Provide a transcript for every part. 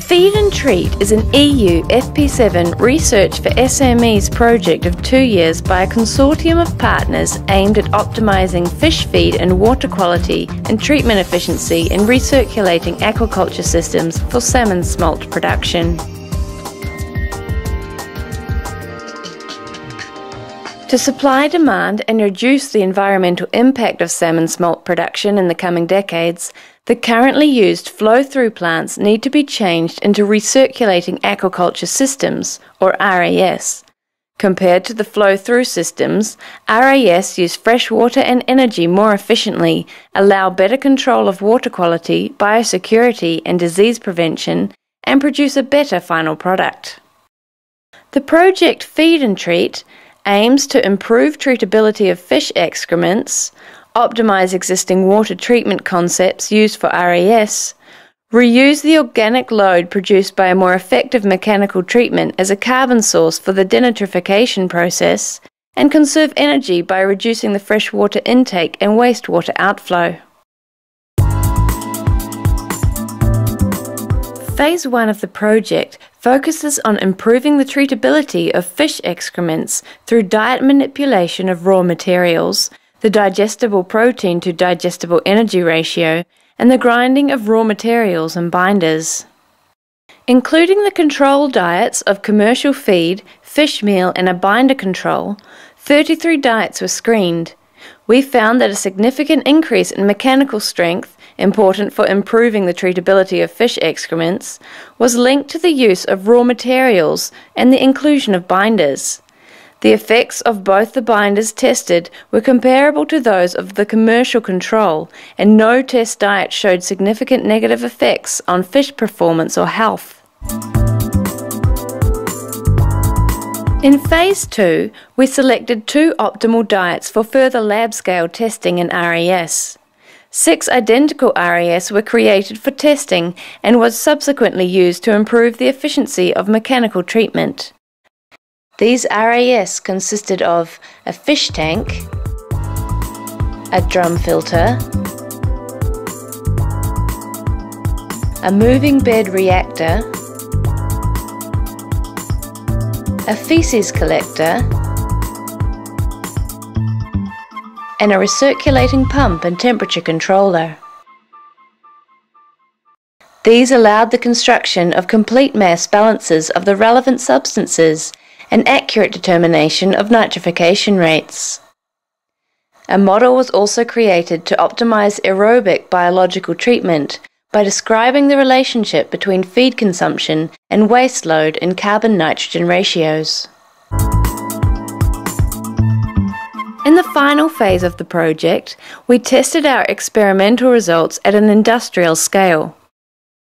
Feed and Treat is an EU FP7 Research for SMEs project of 2 years by a consortium of partners aimed at optimising fish feed and water quality and treatment efficiency in recirculating aquaculture systems for salmon smolt production. To supply demand and reduce the environmental impact of salmon smolt production in the coming decades, the currently used flow-through plants need to be changed into Recirculating Aquaculture Systems, or RAS. Compared to the flow-through systems, RAS use fresh water and energy more efficiently, allow better control of water quality, biosecurity and disease prevention, and produce a better final product. The project Feed and Treat aims to improve treatability of fish excrements, optimize existing water treatment concepts used for RAS, reuse the organic load produced by a more effective mechanical treatment as a carbon source for the denitrification process, and conserve energy by reducing the freshwater intake and wastewater outflow. Phase 1 of the project focuses on improving the treatability of fish excrements through diet manipulation of raw materials, the digestible protein to digestible energy ratio, and the grinding of raw materials and binders. Including the control diets of commercial feed, fish meal and a binder control, 33 diets were screened. We found that a significant increase in mechanical strength, important for improving the treatability of fish excrements, was linked to the use of raw materials and the inclusion of binders. The effects of both the binders tested were comparable to those of the commercial control, and no test diet showed significant negative effects on fish performance or health. In Phase 2, we selected 2 optimal diets for further lab-scale testing in RAS. 6 identical RAS were created for testing and was subsequently used to improve the efficiency of mechanical treatment. These RAS consisted of a fish tank, a drum filter, a moving bed reactor, a feces collector, and a recirculating pump and temperature controller. These allowed the construction of complete mass balances of the relevant substances and accurate determination of nitrification rates. A model was also created to optimize aerobic biological treatment by describing the relationship between feed consumption and waste load in carbon-nitrogen ratios. In the final phase of the project, we tested our experimental results at an industrial scale.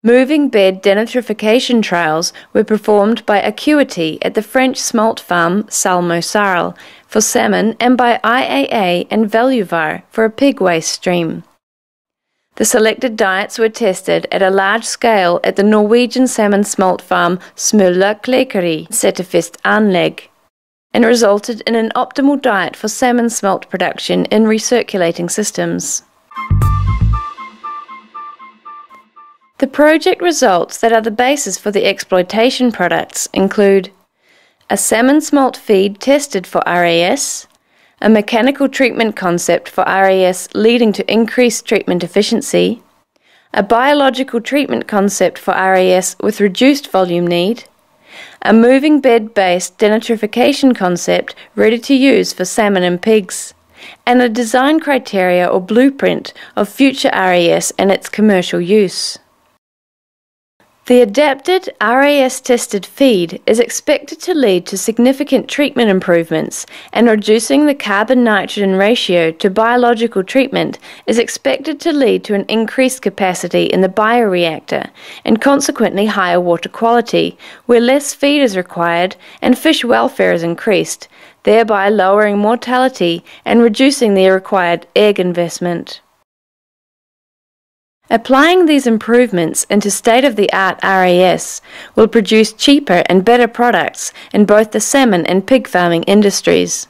Moving bed denitrification trials were performed by Acuity at the French smolt farm Salmon for salmon and by IAA and Valuvar for a pig waste stream. The selected diets were tested at a large scale at the Norwegian salmon smolt farm Smølla Setefist Anlegg, and resulted in an optimal diet for salmon smolt production in recirculating systems. The project results that are the basis for the exploitation products include a salmon smolt feed tested for RAS, a mechanical treatment concept for RAS leading to increased treatment efficiency, a biological treatment concept for RAS with reduced volume need, a moving bed-based denitrification concept ready to use for salmon and pigs, and a design criteria or blueprint of future RAS and its commercial use. The adapted RAS-tested feed is expected to lead to significant treatment improvements, and reducing the carbon-nitrogen ratio to biological treatment is expected to lead to an increased capacity in the bioreactor and consequently higher water quality, where less feed is required and fish welfare is increased, thereby lowering mortality and reducing the required egg investment. Applying these improvements into state-of-the-art RAS will produce cheaper and better products in both the salmon and pig farming industries.